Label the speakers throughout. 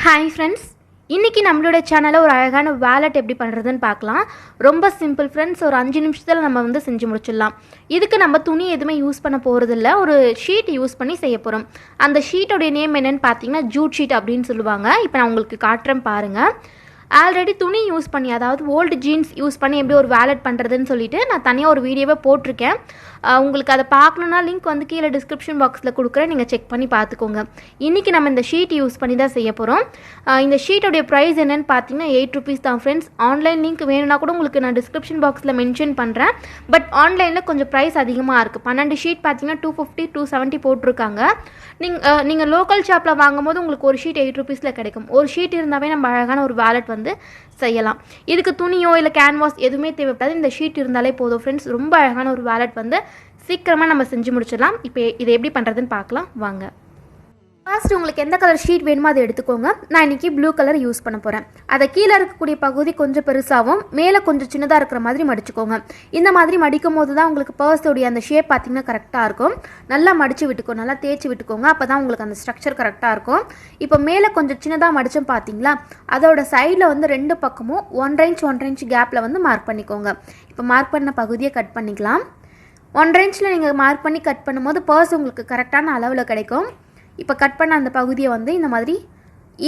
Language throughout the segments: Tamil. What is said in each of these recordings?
Speaker 1: ஹாய் ஃப்ரெண்ட்ஸ், இன்றைக்கி நம்மளோட சேனலில் ஒரு அழகான வாலெட் எப்படி பண்ணுறதுன்னு பார்க்கலாம். ரொம்ப சிம்பிள் ஃப்ரெண்ட்ஸ், ஒரு 5 நிமிஷத்தில் நம்ம செஞ்சு முடிச்சிடலாம். இதுக்கு நம்ம துணி எதுவுமே யூஸ் பண்ண போகிறதில்ல, ஒரு ஷீட் யூஸ் பண்ணி செய்ய போகிறோம். அந்த ஷீட்டோடைய நேம் என்னென்னு பார்த்தீங்கன்னா ஜூட் ஷீட் அப்படின்னு சொல்லுவாங்க. இப்போ நான் உங்களுக்கு காட்டுறேன் பாருங்கள். ஆல்ரெடி துணி யூஸ் பண்ணி, அதாவது ஓல்டு ஜீன்ஸ் யூஸ் பண்ணி எப்படி ஒரு வாலெட் பண்ணுறதுன்னு சொல்லிட்டு நான் தனியாக ஒரு வீடியோவே போட்டிருக்கேன். உங்களுக்கு அதை பார்க்கணுன்னா லிங்க் கீழே டிஸ்கிரிப்ஷன் பாக்ஸில் கொடுக்குறேன், நீங்கள் செக் பண்ணி பார்த்துக்கோங்க. இன்றைக்கி நம்ம இந்த ஷீட் யூஸ் பண்ணி தான் செய்ய போகிறோம். இந்த ஷீட்டோடைய ப்ரைஸ் என்னென்னு பார்த்தீங்கன்னா 8 rupees தான் ஃப்ரெண்ட்ஸ். ஆன்லைன் லிங்க் வேணும்னா கூட உங்களுக்கு நான் டிஸ்கிரிப்ஷன் பாக்ஸில் மென்ஷன் பண்ணுறேன். பட் ஆன்லைனில் கொஞ்சம் ப்ரைஸ் அதிகமாக இருக்குது. 12 ஷீட் பார்த்தீங்கன்னா 250 270 போட்டிருக்காங்க. நீங்கள் லோக்கல் ஷாப்பில் வாங்கும் போது உங்களுக்கு ஒரு ஷீட் 8 rupeesல கிடைக்கும். ஒரு ஷீட் இருந்தாவே நம்ம அழகான ஒரு வாலெட் செய்யலாம். இதுக்கு துணியோ இல்லை கேன்வாஸ் எதுவுமே தேவைப்படாது. இந்த ஷீட் இருந்தாலே போதும் ஃப்ரெண்ட்ஸ். ரொம்ப அழகான ஒரு வாலெட் சீக்கிரமாக நம்ம செஞ்சு முடிச்சிடலாம். இப்போ இதை எப்படி பண்ணுறதுன்னு பார்க்கலாம் வாங்க. ஃபர்ஸ்ட் உங்களுக்கு எந்த கலர் ஷீட் வேணுமோ அதை எடுத்துக்கோங்க. நான் இன்றைக்கி ப்ளூ கலர் யூஸ் பண்ண போகிறேன். அதை கீழே இருக்கக்கூடிய பகுதி கொஞ்சம் பெருசாகவும் மேலே கொஞ்சம் சின்னதாக இருக்கிற மாதிரி மடிச்சுக்கோங்க. இந்த மாதிரி மடிக்கும் போது தான் உங்களுக்கு பர்ஸோடைய அந்த ஷேப் பார்த்திங்கன்னா கரெக்டாக இருக்கும். நல்லா மடித்து விட்டுக்கோங்க, நல்லா தேய்ச்சி விட்டுக்கோங்க. அப்போ தான் உங்களுக்கு அந்த ஸ்ட்ரக்சர் கரெக்டாக இருக்கும். இப்போ மேலே கொஞ்சம் சின்னதாக மடித்தோம் பார்த்தீங்களா, அதோட சைடில் 2 பக்கமும் 1 inch கேப்பில் மார்க் பண்ணிக்கோங்க. இப்போ மார்க் பண்ண பகுதியை கட் பண்ணிக்கலாம். 1 inch நீங்கள் மார்க் பண்ணி கட் பண்ணும்போது பர்ஸ் உங்களுக்கு கரெக்டான அளவில் கிடைக்கும். இப்போ கட் பண்ண அந்த பகுதியை இந்த மாதிரி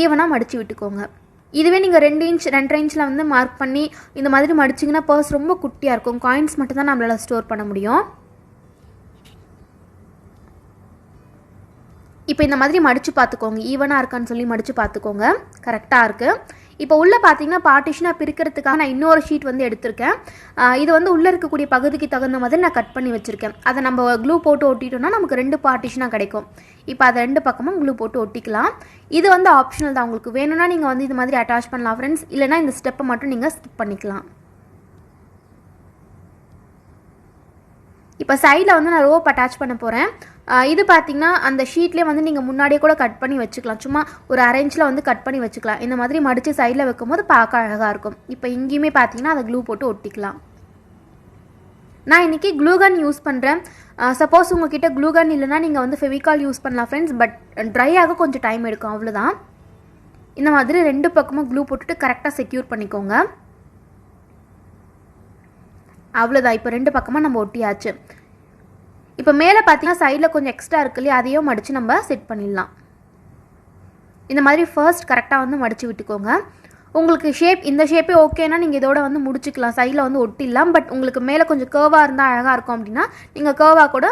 Speaker 1: ஈவனாக மடித்து விட்டுக்கோங்க. இதுவே நீங்கள் 2 inch 2.5 inchல மார்க் பண்ணி இந்த மாதிரி மடிச்சிங்கன்னா பர்ஸ் ரொம்ப குட்டியாக இருக்கும். காயின்ஸ் மட்டும் தான் நம்மளால் ஸ்டோர் பண்ண முடியும். இப்போ இந்த மாதிரி மடித்து பார்த்துக்கோங்க, ஈவனாக இருக்கான்னு சொல்லி மடித்து பார்த்துக்கோங்க, கரெக்டாக இருக்குது. இப்போ உள்ளே பார்த்தீங்கன்னா பார்ட்டிஷனாக பிரிக்கிறதுக்காக நான் இன்னொரு ஷீட் எடுத்திருக்கேன். இது உள்ளே இருக்கக்கூடிய பகுதிக்கு தகுந்த மாதிரி நான் கட் பண்ணி வச்சுருக்கேன். அதை நம்ம க்ளூ போட்டு ஒட்டிட்டோம்னா நமக்கு 2 பார்ட்டிஷனாக கிடைக்கும். இப்போ அதை 2 பக்கமும் க்ளூ போட்டு ஒட்டிக்கலாம். இது ஆப்ஷனல் தான். உங்களுக்கு வேணும்னா நீங்கள் இது மாதிரி அட்டாச் பண்ணலாம் ஃப்ரெண்ட்ஸ். இல்லைனா இந்த ஸ்டெப்பை மட்டும் நீங்கள் ஸ்கிப் பண்ணிக்கலாம். இப்போ சைடில் நான் ரோப் அட்டாச் பண்ண போகிறேன். இது பார்த்திங்கன்னா அந்த ஷீட்லேயே நீங்கள் முன்னாடியே கூட கட் பண்ணி வச்சுக்கலாம். சும்மா ஒரு 1/2 inchல கட் பண்ணி வச்சுக்கலாம். இந்த மாதிரி மடித்து சைடில் வைக்கும்போது பார்க்க அழகாக இருக்கும். இப்போ இங்கேயுமே பார்த்திங்கன்னா அதை க்ளூ போட்டு ஒட்டிக்கலாம். நான் இன்றைக்கி க்ளூகன் யூஸ் பண்ணுறேன். சப்போஸ் உங்கள்கிட்ட க்ளூகன் இல்லைனா நீங்கள் ஃபெவிகால் யூஸ் பண்ணலாம் ஃப்ரெண்ட்ஸ். பட் ட்ரை ஆக கொஞ்சம் டைம் எடுக்கும், அவ்வளோதான். இந்த மாதிரி 2 பக்கமும் க்ளூ போட்டுட்டு கரெக்டாக செக்யூர் பண்ணிக்கோங்க. அவ்வளோதான். இப்போ 2 பக்கமாக நம்ம ஒட்டியாச்சு. இப்போ மேலே பார்த்தீங்கன்னா சைடில் கொஞ்சம் எக்ஸ்ட்ரா இருக்கு இல்லையா, அதையும் மடித்து நம்ம செட் பண்ணிடலாம். இந்த மாதிரி ஃபர்ஸ்ட் கரெக்டாக மடித்து விட்டுக்கோங்க. உங்களுக்கு இந்த ஷேப்பே ஓகேனா நீங்கள் இதோட முடிச்சுக்கலாம். சைடில் ஒட்டிடலாம். பட் உங்களுக்கு மேலே கொஞ்சம் கர்வாக இருந்தால் அழகாக இருக்கும் அப்படின்னா நீங்கள் கர்வாக கூட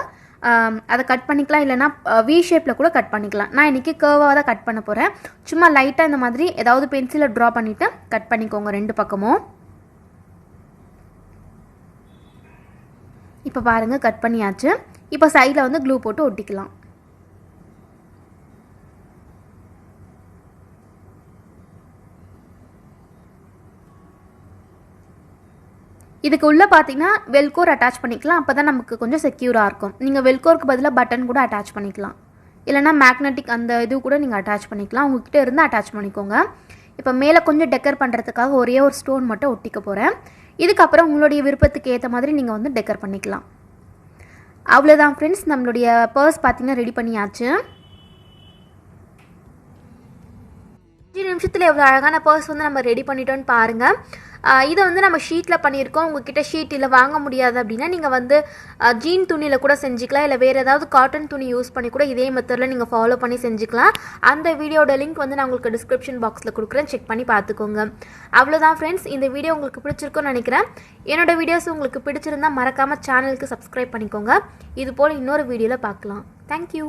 Speaker 1: அதை கட் பண்ணிக்கலாம். இல்லைனா வி ஷேப்பில் கூட கட் பண்ணிக்கலாம். நான் இன்றைக்கி கர்வாக தான் கட் பண்ண போகிறேன். சும்மா லைட்டாக இந்த மாதிரி ஏதாவது பென்சிலை ட்ரா பண்ணிவிட்டு கட் பண்ணிக்கோங்க 2 பக்கமும். இப்போ பாருங்கள், கட் பண்ணியாச்சு. இப்போ சைடில் க்ளூ போட்டு ஒட்டிக்கலாம். இதுக்கு உள்ளே பார்த்தீங்கன்னா வெல்கோர் அட்டாச் பண்ணிக்கலாம். அப்போ தான் நமக்கு கொஞ்சம் செக்யூராக இருக்கும். நீங்கள் வெல்கோருக்கு பதிலாக பட்டன் கூட அட்டாச் பண்ணிக்கலாம். இல்லைனா மேக்னெட்டிக் அந்த இது கூட நீங்கள் அட்டாச் பண்ணிக்கலாம். உங்கள்கிட்ட இருந்து அட்டாச் பண்ணிக்கோங்க. இப்போ மேலே கொஞ்சம் டெக்கர் பண்ணுறதுக்காக ஒரே ஒரு ஸ்டோன் மட்டும் ஒட்டிக்க போகிறேன். இதுக்கப்புறம் உங்களுடைய விருப்பத்துக்கு ஏற்ற மாதிரி நீங்கள் டெக்கர் பண்ணிக்கலாம். அவ்வளோதான் ஃப்ரெண்ட்ஸ், நம்மளுடைய பர்ஸ் பார்த்திங்கன்னா ரெடி பண்ணியாச்சு. 5 நிமிஷத்தில் எவ்வளோ அழகான பர்ஸ் நம்ம ரெடி பண்ணிட்டோன்னு பாருங்கள். இதை நம்ம ஷீட்டில் பண்ணியிருக்கோம். உங்கள்கிட்ட ஷீட் இல்லை வாங்க முடியாது அப்படின்னா நீங்கள் ஜீன் துணியில் கூட செஞ்சுக்கலாம். இல்லை வேறு ஏதாவது காட்டன் துணி யூஸ் பண்ணி கூட இதே மெத்தடில் நீங்கள் ஃபாலோ பண்ணி செஞ்சுக்கலாம். அந்த வீடியோட லிங்க் நான் உங்களுக்கு டிஸ்கிரிப்ஷன் பாக்ஸில் கொடுக்குறேன், செக் பண்ணி பார்த்துக்கோங்க. அவ்வளோதான் ஃப்ரெண்ட்ஸ், இந்த வீடியோ உங்களுக்கு பிடிச்சிருக்குன்னு நினைக்கிறேன். என்னோடய வீடியோஸ் உங்களுக்கு பிடிச்சிருந்தால் மறக்காமல் சேனலுக்கு சப்ஸ்கிரைப் பண்ணிக்கோங்க. இது போல் இன்னொரு வீடியோவில் பார்க்கலாம். தேங்க்யூ.